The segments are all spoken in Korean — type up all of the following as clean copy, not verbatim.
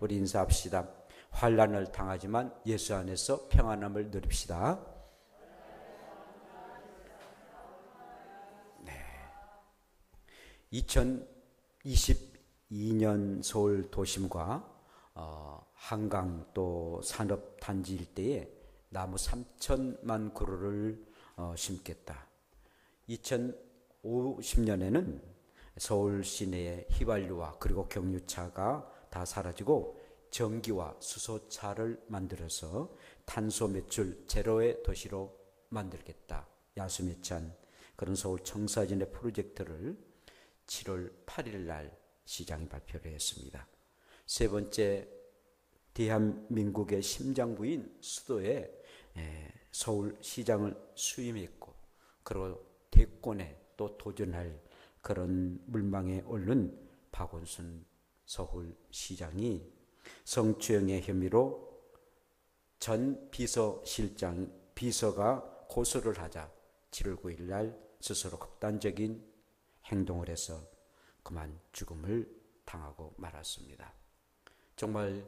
우리 인사합시다. 환난을 당하지만 예수 안에서 평안함을 누립시다. 네. 2022년 서울 도심과 한강 또 산업 단지 일대에 나무 3천만 그루를 심겠다. 2050년에는 서울 시내의 휘발유와 그리고 경유차가 다 사라지고 전기와 수소차를 만들어서 탄소 매출 제로의 도시로 만들겠다. 야수매찬 그런 서울 청사진의 프로젝트를 7월 8일 날 시장이 발표를 했습니다. 세 번째, 대한민국의 심장부인 수도에 서울시장을 수임했고 그리고 대권에 또 도전할 그런 물망에 오른 박원순 서울시장이 성추행의 혐의로 전 비서가 고소를 하자 7월 9일 날 스스로 극단적인 행동을 해서 그만 죽음을 당하고 말았습니다. 정말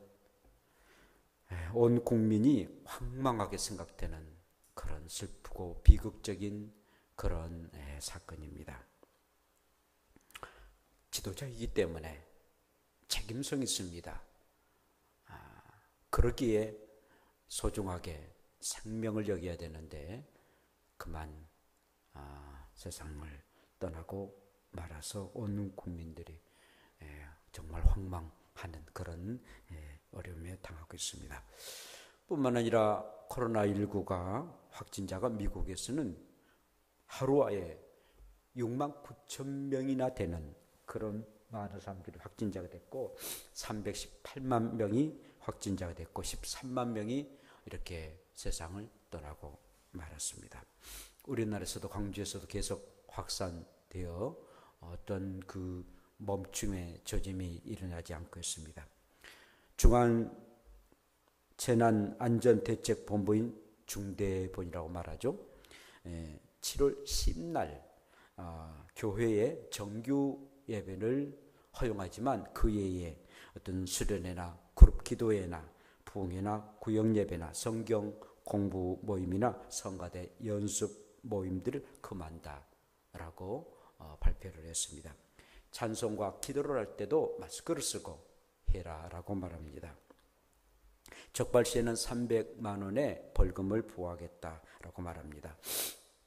온 국민이 황망하게 생각되는 그런 슬프고 비극적인 그런 사건입니다. 지도자이기 때문에 책임성이 있습니다. 그러기에 소중하게 생명을 여겨야 되는데 그만 세상을 떠나고 말아서 온 국민들이 정말 황망하는 그런 어려움에 당하고 있습니다. 뿐만 아니라 코로나19가 확진자가 미국에서는 하루에 6만 9천 명이나 되는 그런 많은 사람들이 확진자가 됐고 318만 명이 확진자가 됐고 13만 명이 이렇게 세상을 떠나고 말았습니다. 우리나라에서도 광주에서도 계속 확산되어 어떤 그 멈춤의 조짐이 일어나지 않고 있습니다. 중앙재난안전대책본부인 중대본이라고 말하죠. 7월 10날 교회에 정규 예배를 허용하지만 그 외에 어떤 수련회나 그룹 기도회나 부흥회나 구역 예배나 성경 공부 모임이나 성가대 연습 모임들을 금한다라고 발표를 했습니다. 찬송과 기도를 할 때도 마스크를 쓰고 해라라고 말합니다. 적발 시에는 300만 원의 벌금을 부과하겠다라고 말합니다.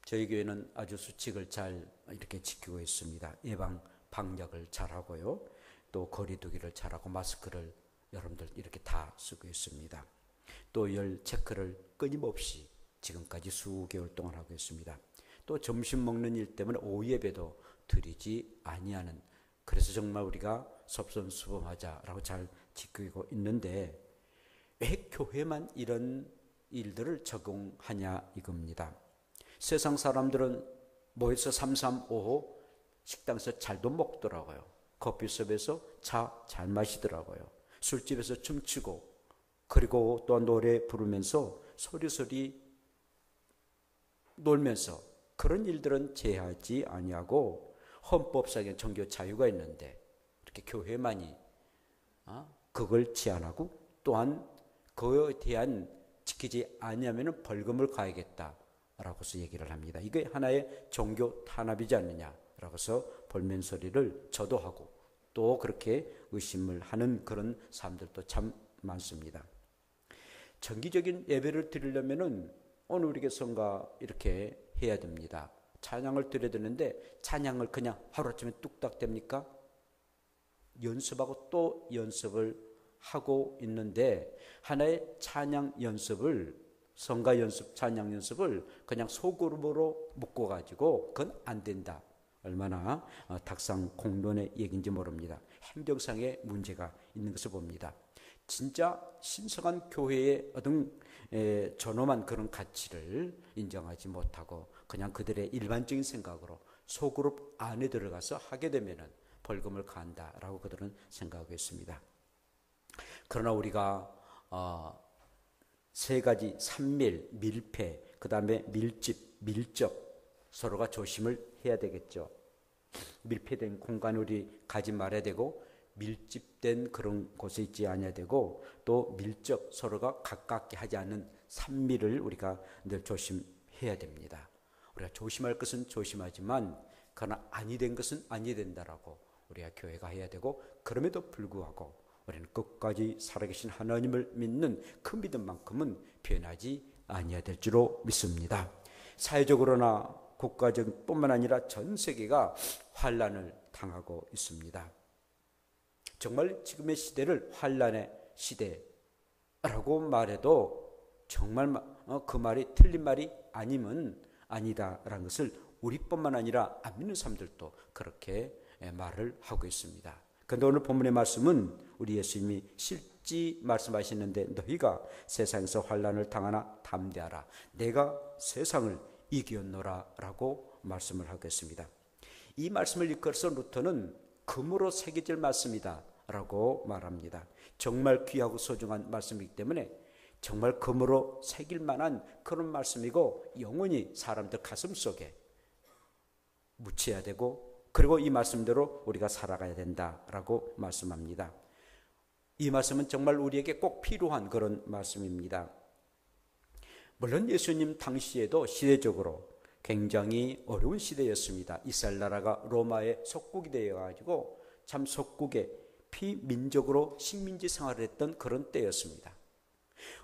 저희 교회는 아주 수칙을 잘 이렇게 지키고 있습니다. 예방 방역을 잘하고요. 또 거리두기를 잘하고 마스크를 여러분들 이렇게 다 쓰고 있습니다. 또 열 체크를 끊임없이 지금까지 수개월 동안 하고 있습니다. 또 점심 먹는 일 때문에 오후 예배도 드리지 아니하는, 그래서 정말 우리가 섭선수범하자라고 잘 지키고 있는데 왜 교회만 이런 일들을 적용하냐 이겁니다. 세상 사람들은 모여서 335호 식당에서 잘도 먹더라고요. 커피숍에서 차 잘 마시더라고요. 술집에서 춤추고 그리고 또 노래 부르면서 소리소리 놀면서 그런 일들은 제하지 아니하고 헌법상의 종교 자유가 있는데 이렇게 교회만이 그걸 제한하고 또한 그에 대한 지키지 아니하면 벌금을 가야겠다라고서 얘기를 합니다. 이게 하나의 종교 탄압이지 않느냐라고서 볼멘소리를 저도 하고 또 그렇게 의심을 하는 그런 사람들도 참 많습니다. 정기적인 예배를 드리려면은 오늘 우리 교성가 이렇게 해야 됩니다. 찬양을 드려야 되는데 찬양을 그냥 하루아침에 뚝딱 됩니까? 연습하고 또 연습을 하고 있는데 하나의 찬양 연습을, 성가 연습, 찬양 연습을 그냥 소그룹으로 묶어가지고 그건 안 된다. 얼마나 탁상 공론의 얘기인지 모릅니다. 행정상의 문제가 있는 것을 봅니다. 진짜 신성한 교회의 어떤 존엄한 그런 가치를 인정하지 못하고 그냥 그들의 일반적인 생각으로 소그룹 안에 들어가서 하게 되면 벌금을 간다라고 그들은 생각하고 있습니다. 그러나 우리가 세 가지 산밀, 밀폐, 그 다음에 밀집, 밀접 서로가 조심을 해야 되겠죠. 밀폐된 공간에 우리 가지 말아야 되고 밀집된 그런 곳에 있지 않아야 되고 또 밀접 서로가 가깝게 하지 않는 산미를 우리가 늘 조심해야 됩니다. 우리가 조심할 것은 조심하지만 그러나 아니 된 것은 아니 된다라고 우리가 교회가 해야 되고 그럼에도 불구하고 우리는 끝까지 살아계신 하나님을 믿는 그 믿음만큼은 변하지 아니해야 될 줄로 믿습니다. 사회적으로나 국가적 뿐만 아니라 전 세계가 환난을 당하고 있습니다. 정말 지금의 시대를 환난의 시대라고 말해도 정말 그 말이 틀린 말이 아니면 아니다라는 것을 우리뿐만 아니라 안 믿는 사람들도 그렇게 말을 하고 있습니다. 그런데 오늘 본문의 말씀은 우리 예수님이 실지 말씀하시는데 너희가 세상에서 환난을 당하나 담대하라. 내가 세상을 이겼노라 라고 말씀을 하겠습니다. 이 말씀을 이끌어서 루터는 금으로 새겨질 말씀이다 라고 말합니다. 정말 귀하고 소중한 말씀이기 때문에 정말 금으로 새길 만한 그런 말씀이고 영원히 사람들 가슴 속에 묻혀야 되고 그리고 이 말씀대로 우리가 살아가야 된다라고 말씀합니다. 이 말씀은 정말 우리에게 꼭 필요한 그런 말씀입니다. 물론 예수님 당시에도 시대적으로 굉장히 어려운 시대였습니다. 이스라엘 나라가 로마의 속국이 되어가지고 참 속국의 피민족으로 식민지 생활을 했던 그런 때였습니다.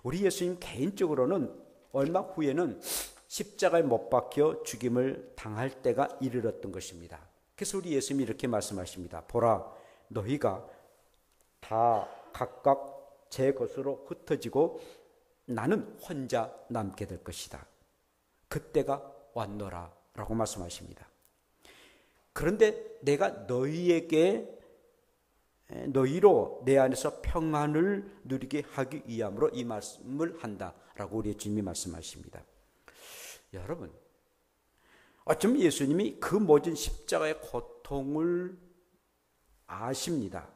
우리 예수님 개인적으로는 얼마 후에는 십자가에 못 박혀 죽임을 당할 때가 이르렀던 것입니다. 그래서 우리 예수님이 이렇게 말씀하십니다. 보라, 너희가 다 각각 제 것으로 흩어지고 나는 혼자 남게 될 것이다. 그때가 왔노라 라고 말씀하십니다. 그런데 내가 너희로 내 안에서 평안을 누리게 하기 위함으로 이 말씀을 한다라고 우리 주님이 말씀하십니다. 여러분, 어쩌면 예수님이 그 모든 십자가의 고통을 아십니다.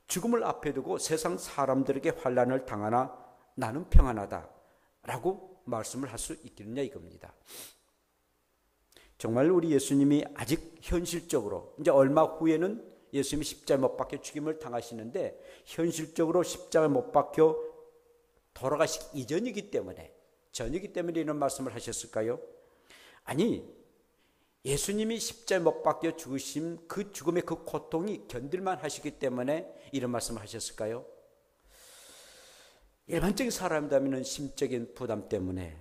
죽음을 앞에 두고 세상 사람들에게 환난을 당하나 나는 평안하다라고 말씀을 할 수 있겠느냐 이겁니다. 정말 우리 예수님이 아직 현실적으로 이제 얼마 후에는 예수님이 십자가에 못 박혀 죽임을 당하시는데 현실적으로 십자가에 못 박혀 돌아가시기 이전이기 때문에 전이기 때문에 이런 말씀을 하셨을까요? 아니, 예수님이 십자가에 못 박혀 죽으신 그 죽음의 그 고통이 견딜만 하시기 때문에 이런 말씀을 하셨을까요? 일반적인 사람이라면 심적인 부담 때문에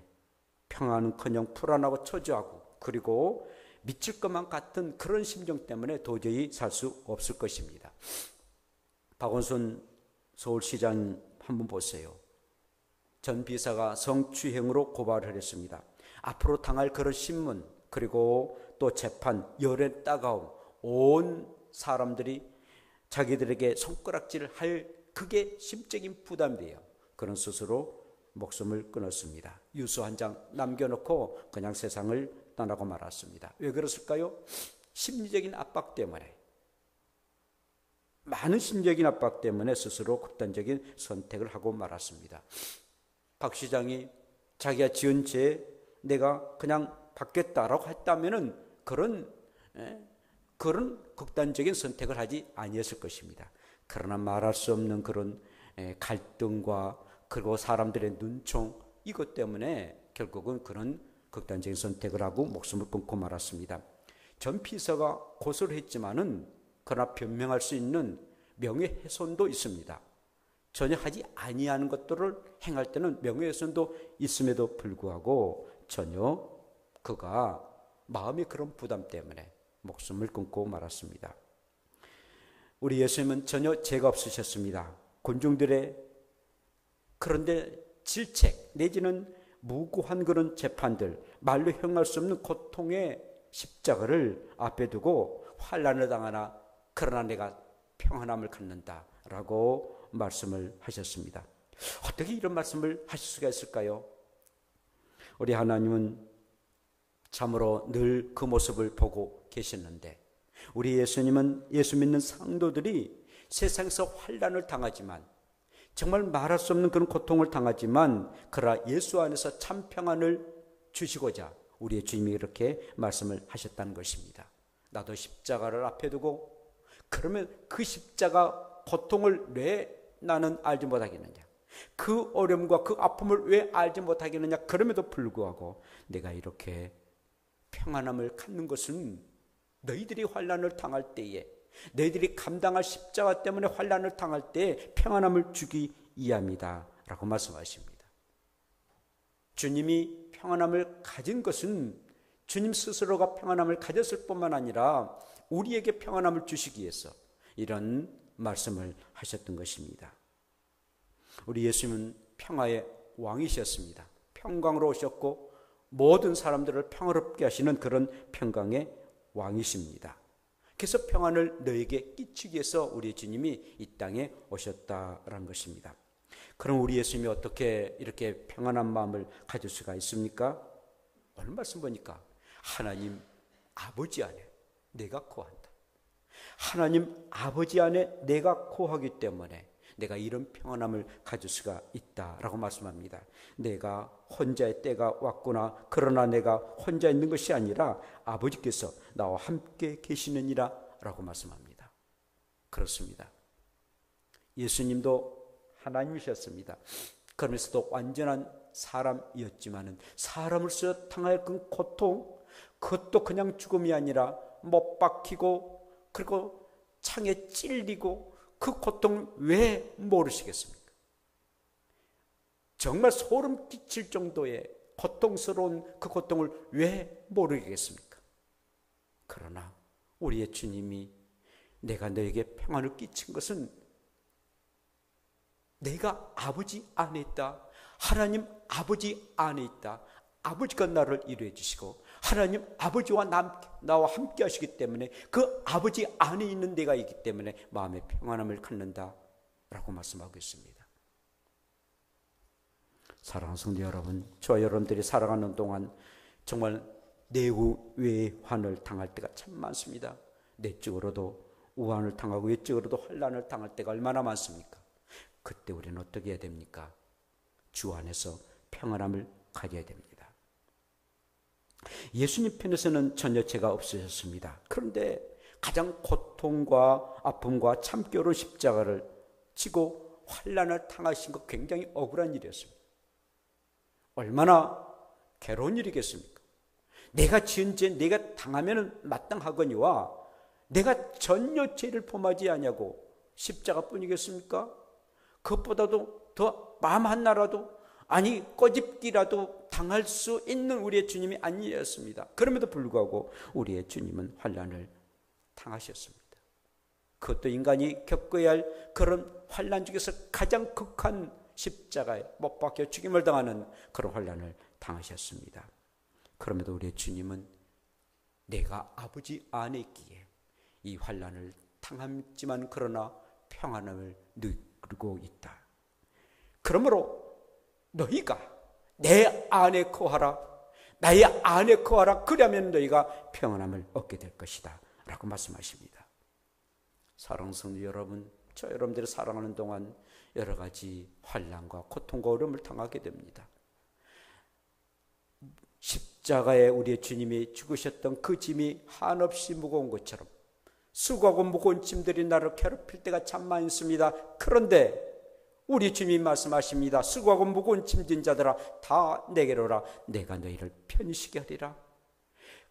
평안은커녕 불안하고 초조하고 그리고 미칠 것만 같은 그런 심정 때문에 도저히 살 수 없을 것입니다. 박원순 서울시장 한번 보세요. 전 비서가 성추행으로 고발을 했습니다. 앞으로 당할 그런 신문 그리고 또 재판 열의 따가움 온 사람들이 자기들에게 손가락질을 할 그게 심적인 부담이에요. 그런 스스로 목숨을 끊었습니다. 유서 한 장 남겨놓고 그냥 세상을 떠나고 말았습니다. 왜 그랬을까요? 심리적인 압박 때문에 많은 심리적인 압박 때문에 스스로 극단적인 선택을 하고 말았습니다. 박 시장이 자기가 지은 죄 내가 그냥 받겠다라고 했다면은 그런 극단적인 선택을 하지 아니었을 것입니다. 그러나 말할 수 없는 그런 갈등과 그리고 사람들의 눈총 이것 때문에 결국은 그런 극단적인 선택을 하고 목숨을 끊고 말았습니다. 전 피서가 고소를 했지만은 그러나 변명할 수 있는 명예훼손도 있습니다. 전혀 하지 아니하는 것들을 행할 때는 명예훼손도 있음에도 불구하고 전혀 그가 마음의 그런 부담 때문에 목숨을 끊고 말았습니다. 우리 예수님은 전혀 죄가 없으셨습니다. 군중들의 그런데 질책 내지는 무고한 그런 재판들 말로 형할 수 없는 고통의 십자가를 앞에 두고 환난을 당하나 그러나 내가 평안함을 갖는다라고 말씀을 하셨습니다. 어떻게 이런 말씀을 하실 수가 있을까요? 우리 하나님은 참으로 늘 그 모습을 보고 계셨는데 우리 예수님은 예수 믿는 상도들이 세상에서 환난을 당하지만 정말 말할 수 없는 그런 고통을 당하지만 그러나 예수 안에서 참 평안을 주시고자 우리의 주님이 이렇게 말씀을 하셨다는 것입니다. 나도 십자가를 앞에 두고 그러면 그 십자가 고통을 왜 나는 알지 못하겠느냐? 그 어려움과 그 아픔을 왜 알지 못하겠느냐? 그럼에도 불구하고 내가 이렇게 평안함을 갖는 것은 너희들이 환난을 당할 때에, 너희들이 감당할 십자가 때문에 환난을 당할 때에 평안함을 주기 위함이다 라고 말씀하십니다. 주님이 평안함을 가진 것은 주님 스스로가 평안함을 가졌을 뿐만 아니라 우리에게 평안함을 주시기 위해서 이런 말씀을 하셨던 것입니다. 우리 예수님은 평화의 왕이셨습니다. 평강으로 오셨고 모든 사람들을 평화롭게 하시는 그런 평강의 왕이십니다. 그래서 평안을 너에게 끼치기 위해서 우리 주님이 이 땅에 오셨다라는 것입니다. 그럼 우리 예수님이 어떻게 이렇게 평안한 마음을 가질 수가 있습니까? 오늘 말씀 보니까 하나님 아버지 안에 내가 거한다. 하나님 아버지 안에 내가 거하기 때문에 내가 이런 평안함을 가질 수가 있다라고 말씀합니다. 내가 혼자의 때가 왔구나. 그러나 내가 혼자 있는 것이 아니라 아버지께서 나와 함께 계시느니라 라고 말씀합니다. 그렇습니다. 예수님도 하나님이셨습니다. 그러면서도 완전한 사람이었지만은 사람으로서 당할 그 고통, 그것도 그냥 죽음이 아니라 못 박히고 그리고 창에 찔리고 그 고통을 왜 모르시겠습니까? 정말 소름 끼칠 정도의 고통스러운 그 고통을 왜 모르겠습니까? 그러나 우리의 주님이 내가 너에게 평안을 끼친 것은 내가 아버지 안에 있다. 하나님 아버지 안에 있다. 아버지가 나를 이루어 주시고 하나님 아버지와 나와 함께 하시기 때문에 그 아버지 안에 있는 내가 있기 때문에 마음의 평안함을 갖는다 라고 말씀하고 있습니다. 사랑하는 성도 여러분, 저와 여러분들이 살아가는 동안 정말 내외의 환을 당할 때가 참 많습니다. 내적으로도 우환을 당하고 외적으로도 환난을 당할 때가 얼마나 많습니까? 그때 우리는 어떻게 해야 됩니까? 주 안에서 평안함을 가져야 됩니다. 예수님 편에서는 전혀 죄가 없으셨습니다. 그런데 가장 고통과 아픔과 참기 어려운 십자가를 지고 환난을 당하신 것 굉장히 억울한 일이었습니다. 얼마나 괴로운 일이겠습니까? 내가 지은 죄 내가 당하면 마땅하거니와 내가 전혀 죄를 범하지 아니하고 십자가뿐이겠습니까? 그것보다도 더 마음 하나라도 아니 꺼집기라도 당할 수 있는 우리의 주님이 아니었습니다. 그럼에도 불구하고 우리의 주님은 환난을 당하셨습니다. 그것도 인간이 겪어야 할 그런 환난 중에서 가장 극한 십자가에 못 박혀 죽임을 당하는 그런 환난을 당하셨습니다. 그럼에도 우리의 주님은 내가 아버지 안에 있기에 이 환난을 당했지만 그러나 평안함을 누리고 있다. 그러므로 너희가 내 안에 거하라. 나의 안에 거하라. 그러면 너희가 평안함을 얻게 될 것이다 라고 말씀하십니다. 사랑하는 성도 여러분, 저 여러분들이 살아가는 동안 여러 가지 환난과 고통과 어려움을 당하게 됩니다. 십자가에 우리의 주님이 죽으셨던 그 짐이 한없이 무거운 것처럼 수고하고 무거운 짐들이 나를 괴롭힐 때가 참 많습니다. 그런데 우리 주님이 말씀하십니다. 수고하고 무거운 짐진 자들아 다 내게로 오라. 내가 너희를 편히 하리라.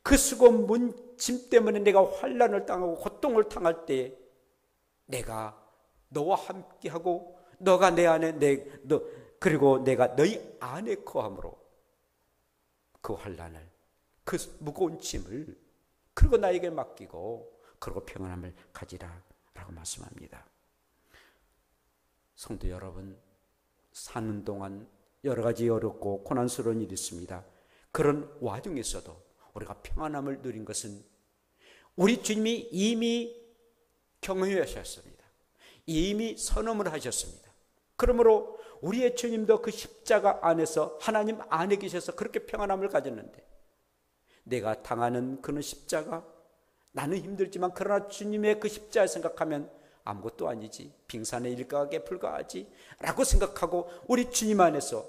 그 수고문 짐 때문에 내가 환난을 당하고 고통을 당할 때 내가 너와 함께하고 너가 내 안에 그리고 내가 너희 안에 거함으로 그 환난을 그 무거운 짐을 그리고 나에게 맡기고 그리고 평안함을 가지라 라고 말씀합니다. 성도 여러분, 사는 동안 여러 가지 어렵고 고난스러운 일이 있습니다. 그런 와중에서도 우리가 평안함을 누린 것은 우리 주님이 이미 경험하셨습니다. 이미 선언을 하셨습니다. 그러므로 우리의 주님도 그 십자가 안에서 하나님 안에 계셔서 그렇게 평안함을 가졌는데 내가 당하는 그런 십자가 나는 힘들지만 그러나 주님의 그 십자가 생각하면 아무것도 아니지, 빙산의 일각에 불과하지 라고 생각하고 우리 주님 안에서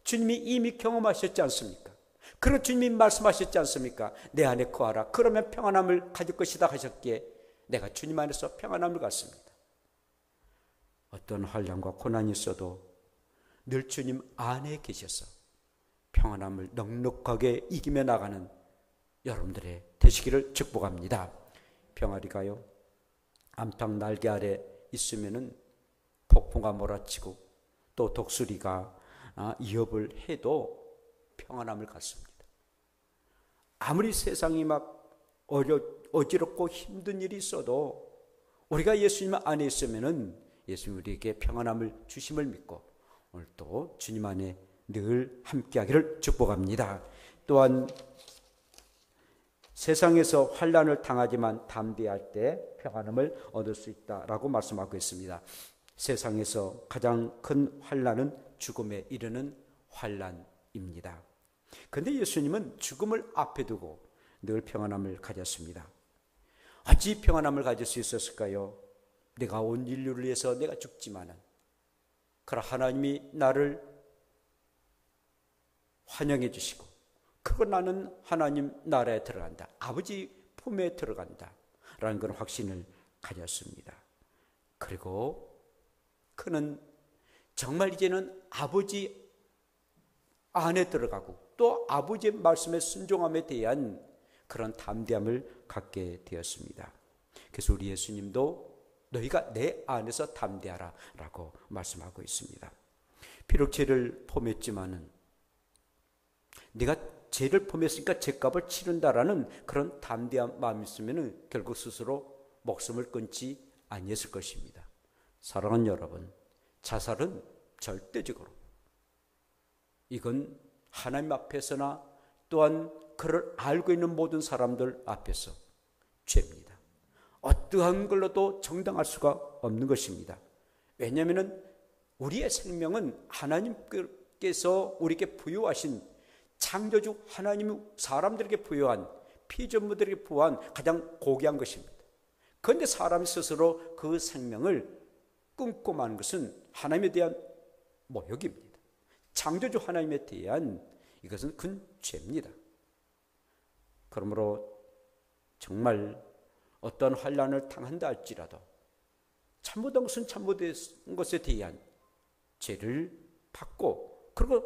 주님이 이미 경험하셨지 않습니까? 그런 주님이 말씀하셨지 않습니까? 내 안에 거하라. 그러면 평안함을 가질 것이다 하셨기에 내가 주님 안에서 평안함을 갖습니다. 어떤 환난과 고난이 있어도 늘 주님 안에 계셔서 평안함을 넉넉하게 이기며 나가는 여러분들의 되시기를 축복합니다. 평화리가요, 암탉 날개 아래 있으면은 폭풍과 몰아치고 또 독수리가 위협을 해도 평안함을 갖습니다. 아무리 세상이 막 어지럽고 힘든 일이 있어도 우리가 예수님 안에 있으면은 예수님 우리에게 평안함을 주심을 믿고 오늘도 주님 안에 늘 함께하기를 축복합니다. 또한 세상에서 환난을 당하지만 담대할 때 평안함을 얻을 수 있다라고 말씀하고 있습니다. 세상에서 가장 큰 환난은 죽음에 이르는 환난입니다. 그런데 예수님은 죽음을 앞에 두고 늘 평안함을 가졌습니다. 어찌 평안함을 가질 수 있었을까요? 내가 온 인류를 위해서 내가 죽지만은 그러나 하나님이 나를 환영해 주시고 그거 나는 하나님 나라에 들어간다, 아버지 품에 들어간다 라는 그런 확신을 가졌습니다. 그리고 그는 정말 이제는 아버지 안에 들어가고 또 아버지의 말씀에 순종함에 대한 그런 담대함을 갖게 되었습니다. 그래서 우리 예수님도 너희가 내 안에서 담대하라 라고 말씀하고 있습니다. 비록 죄를 범했지만은 내가 죄를 범했으니까 죄값을 치른다라는 그런 담대한 마음이 있으면 결국 스스로 목숨을 끊지 아니했을 것입니다. 사랑하는 여러분, 자살은 절대적으로 이건 하나님 앞에서나 또한 그를 알고 있는 모든 사람들 앞에서 죄입니다. 어떠한 걸로도 정당할 수가 없는 것입니다. 왜냐하면 우리의 생명은 하나님께서 우리에게 부여하신 창조주 하나님이 사람들에게 부여한 피조물들에게 부여한 가장 고귀한 것입니다. 그런데 사람이 스스로 그 생명을 끊고 마는 것은 하나님에 대한 모욕입니다. 창조주 하나님에 대한 이것은 큰 죄입니다. 그러므로 정말 어떤 환난을 당한다 할지라도 잘못한 것은 잘못된 것에 대한 죄를 받고 그리고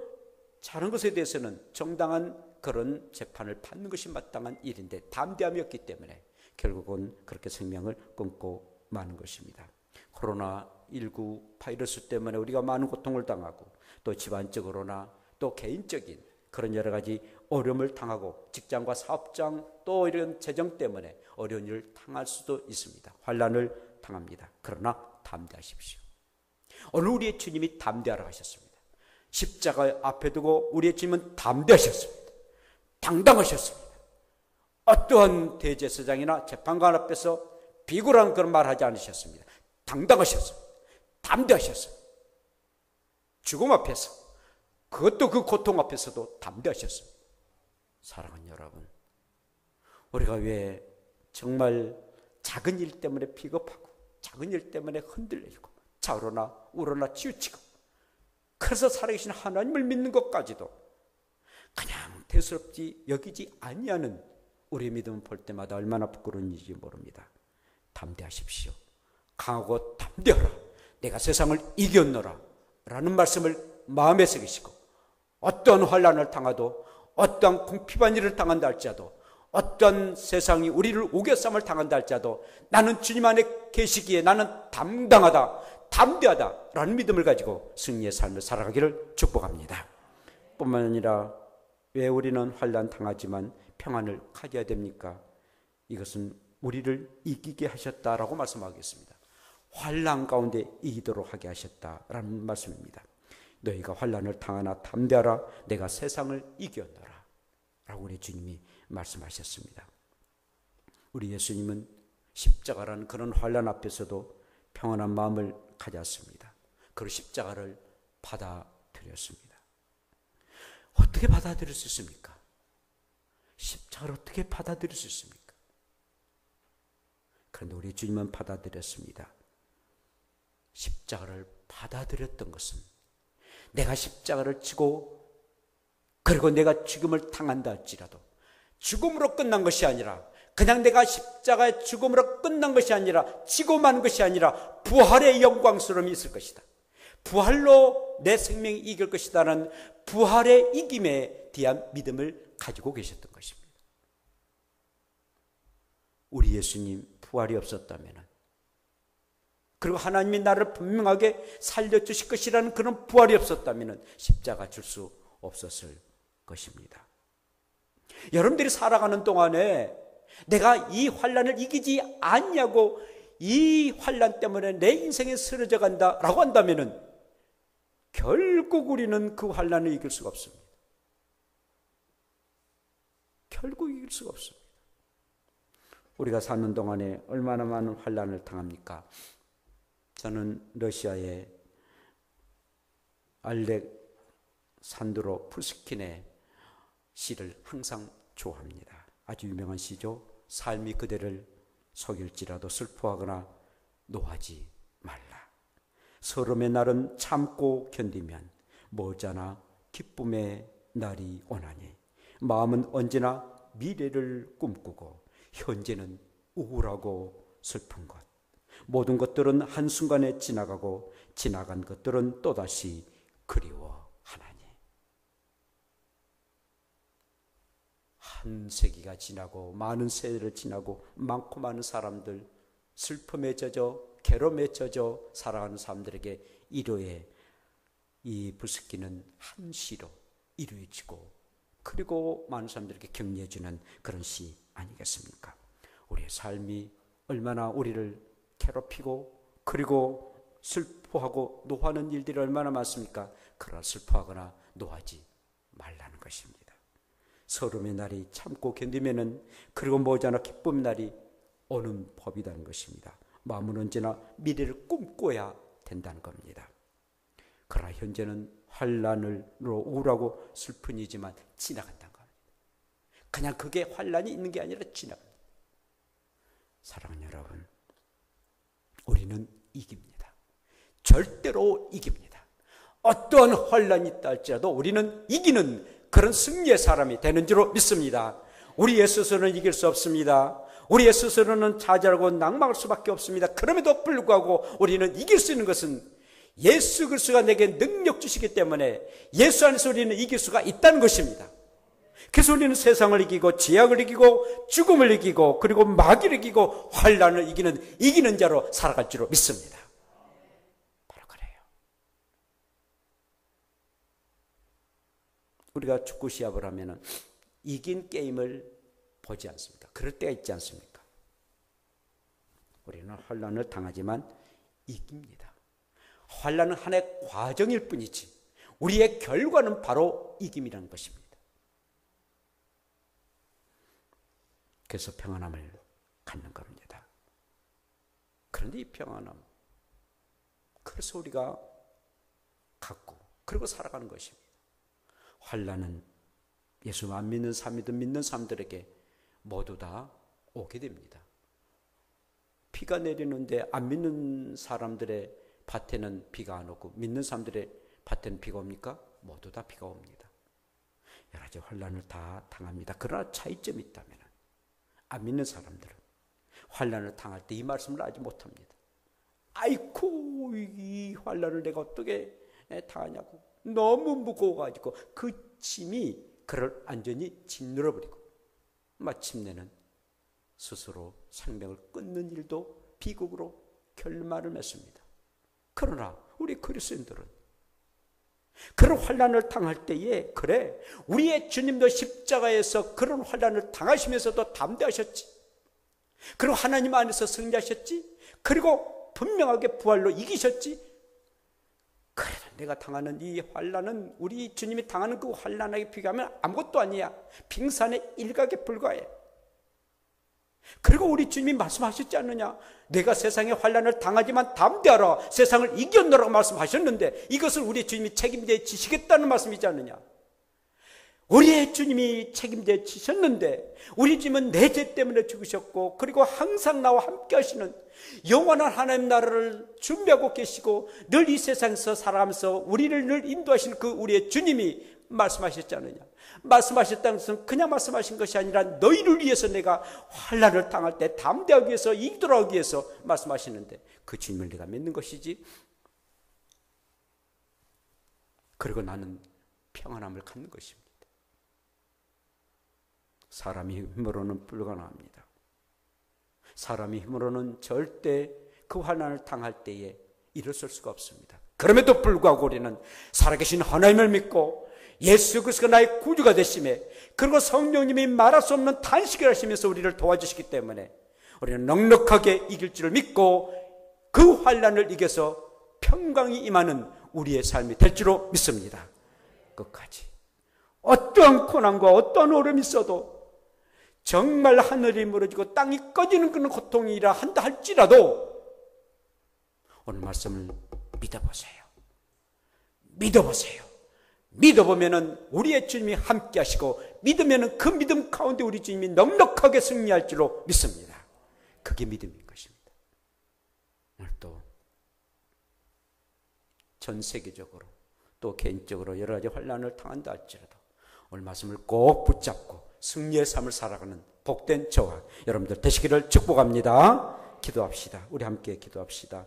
잘한 것에 대해서는 정당한 그런 재판을 받는 것이 마땅한 일인데 담대함이 없기 때문에 결국은 그렇게 생명을 끊고 마는 것입니다. 코로나19 바이러스 때문에 우리가 많은 고통을 당하고 또 집안적으로나 또 개인적인 그런 여러 가지 어려움을 당하고 직장과 사업장 또 이런 재정 때문에 어려운 일을 당할 수도 있습니다. 환난을 당합니다. 그러나 담대하십시오. 오늘 우리의 주님이 담대하라 하셨습니다. 십자가 앞에 두고 우리의 주님은 담대하셨습니다. 당당하셨습니다. 어떠한 대제사장이나 재판관 앞에서 비굴한 그런 말 하지 않으셨습니다. 당당하셨습니다. 담대하셨습니다. 죽음 앞에서 그것도 그 고통 앞에서도 담대하셨습니다. 사랑하는 여러분, 우리가 왜 정말 작은 일 때문에 비겁하고 작은 일 때문에 흔들리고 좌우로나 우로나 치우치고 그래서 살아계신 하나님을 믿는 것까지도 그냥 대수롭지 여기지 아니하는 우리의 믿음을 볼 때마다 얼마나 부끄러운지 모릅니다. 담대하십시오. 강하고 담대하라. 내가 세상을 이겼노라 라는 말씀을 마음에 새기시고 어떤 환난을 당하도 어떤 궁핍한 일을 당한다 할지라도 어떤 세상이 우리를 우겨쌈을 당한다 할지라도 나는 주님 안에 계시기에 나는 담당하다, 담대하다 라는 믿음을 가지고 승리의 삶을 살아가기를 축복합니다. 뿐만 아니라 왜 우리는 환난 당하지만 평안을 가져야 됩니까? 이것은 우리를 이기게 하셨다라고 말씀하겠습니다. 환난 가운데 이기도록 하게 하셨다라는 말씀입니다. 너희가 환난을 당하나 담대하라. 내가 세상을 이겼노라 라고 우리 주님이 말씀하셨습니다. 우리 예수님은 십자가라는 그런 환난 앞에서도 평안한 마음을 가졌습니다. 그 십자가를 받아들였습니다. 어떻게 받아들일 수 있습니까? 십자가를 어떻게 받아들일 수 있습니까? 그런데 우리 주님은 받아들였습니다. 십자가를 받아들였던 것은 내가 십자가를 지고 그리고 내가 죽음을 당한다 할지라도 죽음으로 끝난 것이 아니라 그냥 내가 십자가의 죽음으로 끝난 것이 아니라, 지고 만 것이 아니라 부활의 영광스러움이 있을 것이다. 부활로 내 생명이 이길 것이다는 부활의 이김에 대한 믿음을 가지고 계셨던 것입니다. 우리 예수님 부활이 없었다면, 그리고 하나님이 나를 분명하게 살려주실 것이라는 그런 부활이 없었다면 십자가 줄 수 없었을 것입니다. 여러분들이 살아가는 동안에 내가 이 환난을 이기지 않냐고, 이 환난 때문에 내 인생이 쓰러져 간다라고 한다면 결국 우리는 그 환난을 이길 수가 없습니다. 결국 이길 수가 없습니다. 우리가 사는 동안에 얼마나 많은 환난을 당합니까? 저는 러시아의 알렉산드로 푸스킨의 시를 항상 좋아합니다. 아주 유명한 시죠. 삶이 그대를 속일지라도 슬퍼하거나 노하지 말라. 서름의 날은 참고 견디면 머지않아 기쁨의 날이 오나니, 마음은 언제나 미래를 꿈꾸고 현재는 우울하고 슬픈 것. 모든 것들은 한순간에 지나가고 지나간 것들은 또다시 그리워하나니. 한 세기가 지나고 많은 세대를 지나고 많고 많은 사람들, 슬픔에 젖어 괴로움에 젖어 살아가는 사람들에게 위로의 이 부스키는 한 시로 이루어지고, 그리고 많은 사람들에게 격려해주는 그런 시 아니겠습니까? 우리의 삶이 얼마나 우리를 괴롭히고 그리고 슬퍼하고 노하는 일들이 얼마나 많습니까? 그러나 슬퍼하거나 노하지 말라는 것입니다. 서름의 날이 참고 견디면은, 그리고 머지않아 기쁨의 날이 오는 법이라는 것입니다. 마음은 언제나 미래를 꿈꿔야 된다는 겁니다. 그러나 현재는 환난으로 우울하고 슬픈이지만 지나간다는 겁니다. 그냥 그게 환난이 있는 게 아니라 지나갑니다. 사랑하는 여러분, 우리는 이깁니다. 절대로 이깁니다. 어떠한 환난이 있다 할지라도 우리는 이기는 그런 승리의 사람이 되는 줄로 믿습니다. 우리의 스스로는 이길 수 없습니다. 우리의 스스로는 좌절하고 낙망할 수밖에 없습니다. 그럼에도 불구하고 우리는 이길 수 있는 것은 예수 그리스도가 내게 능력 주시기 때문에 예수 안에서 우리는 이길 수가 있다는 것입니다. 그래서 우리는 세상을 이기고 죄악을 이기고 죽음을 이기고 그리고 마귀를 이기고 환난을 이기는 자로 살아갈 줄로 믿습니다. 바로 그래요. 우리가 축구 시합을 하면 이긴 게임을 보지 않습니까? 그럴 때가 있지 않습니까? 우리는 환난을 당하지만 이깁니다. 환난은 하나의 과정일 뿐이지 우리의 결과는 바로 이김이라는 것입니다. 그래서 평안함을 갖는 겁니다. 그런데 이 평안함, 그래서 우리가 갖고 그리고 살아가는 것입니다. 환난은 예수 안 믿는 사람이든 믿는 사람들에게 모두 다 오게 됩니다. 비가 내리는데 안 믿는 사람들의 밭에는 비가 안 오고 믿는 사람들의 밭에는 비가 옵니까? 모두 다 비가 옵니다. 여러 가지 환난을 다 당합니다. 그러나 차이점이 있다면 안 믿는 사람들은 환난을 당할 때 이 말씀을 하지 못합니다. 아이고, 이 환난을 내가 어떻게 당하냐고 너무 무거워가지고 그 짐이 그를 완전히 짓눌러버리고 마침내는 스스로 생명을 끊는 일도 비극으로 결말을 맺습니다. 그러나 우리 그리스도인들은 그런 환난을 당할 때에 그래 우리의 주님도 십자가에서 그런 환난을 당하시면서도 담대하셨지. 그리고 하나님 안에서 승리하셨지. 그리고 분명하게 부활로 이기셨지. 그래도 내가 당하는 이 환난은 우리 주님이 당하는 그 환난에게 비교하면 아무것도 아니야. 빙산의 일각에 불과해. 그리고 우리 주님이 말씀하셨지 않느냐? 내가 세상의 환난을 당하지만 담대하라. 세상을 이겨내라고 말씀하셨는데 이것을 우리 주님이 책임져 지시겠다는 말씀이지 않느냐? 우리의 주님이 책임져 지셨는데 우리 주님은 내 죄 때문에 죽으셨고 그리고 항상 나와 함께 하시는 영원한 하나님 나라를 준비하고 계시고 늘 이 세상에서 살아가면서 우리를 늘 인도하시는 그 우리의 주님이 말씀하셨지 않느냐. 말씀하셨다는 것은 그냥 말씀하신 것이 아니라 너희를 위해서 내가 환난을 당할 때 담대하기 위해서, 이기도록 하기 위해서 말씀하시는데 그 주님을 내가 믿는 것이지. 그리고 나는 평안함을 갖는 것입니다. 사람의 힘으로는 불가능합니다. 사람의 힘으로는 절대 그 환난을 당할 때에 일어설 수가 없습니다. 그럼에도 불구하고 우리는 살아계신 하나님을 믿고 예수 그리스도가 나의 구주가 되심에, 그리고 성령님이 말할 수 없는 탄식을 하시면서 우리를 도와주시기 때문에 우리는 넉넉하게 이길 줄을 믿고 그 환난을 이겨서 평강이 임하는 우리의 삶이 될 줄로 믿습니다. 끝까지 어떠한 고난과 어떠한 어려움이 있어도, 정말 하늘이 무너지고 땅이 꺼지는 그런 고통이라 한다 할지라도 오늘 말씀을 믿어보세요. 믿어보세요. 믿어보면은 우리의 주님이 함께 하시고, 믿으면은 그 믿음 가운데 우리 주님이 넉넉하게 승리할 줄로 믿습니다. 그게 믿음인 것입니다. 오늘 또 전 세계적으로 또 개인적으로 여러 가지 환난을 당한다 할지라도 오늘 말씀을 꼭 붙잡고 승리의 삶을 살아가는 복된 저와 여러분들 되시기를 축복합니다. 기도합시다. 우리 함께 기도합시다.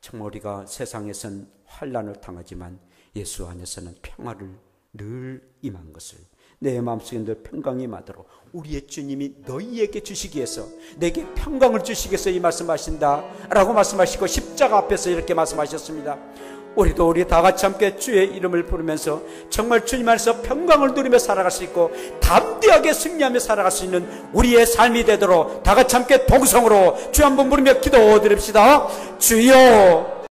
정말 우리가 세상에선 환난을 당하지만 예수 안에서는 평화를 늘 임한 것을, 내 마음속에 늘 평강이 임하도록 우리의 주님이 너희에게 주시기 위해서, 내게 평강을 주시기 위해서 이 말씀하신다 라고 말씀하시고 십자가 앞에서 이렇게 말씀하셨습니다. 우리도 우리 다 같이 함께 주의 이름을 부르면서 정말 주님 안에서 평강을 누리며 살아갈 수 있고 담대하게 승리하며 살아갈 수 있는 우리의 삶이 되도록 다 같이 함께 동성으로 주 한번 부르며 기도드립시다. 주여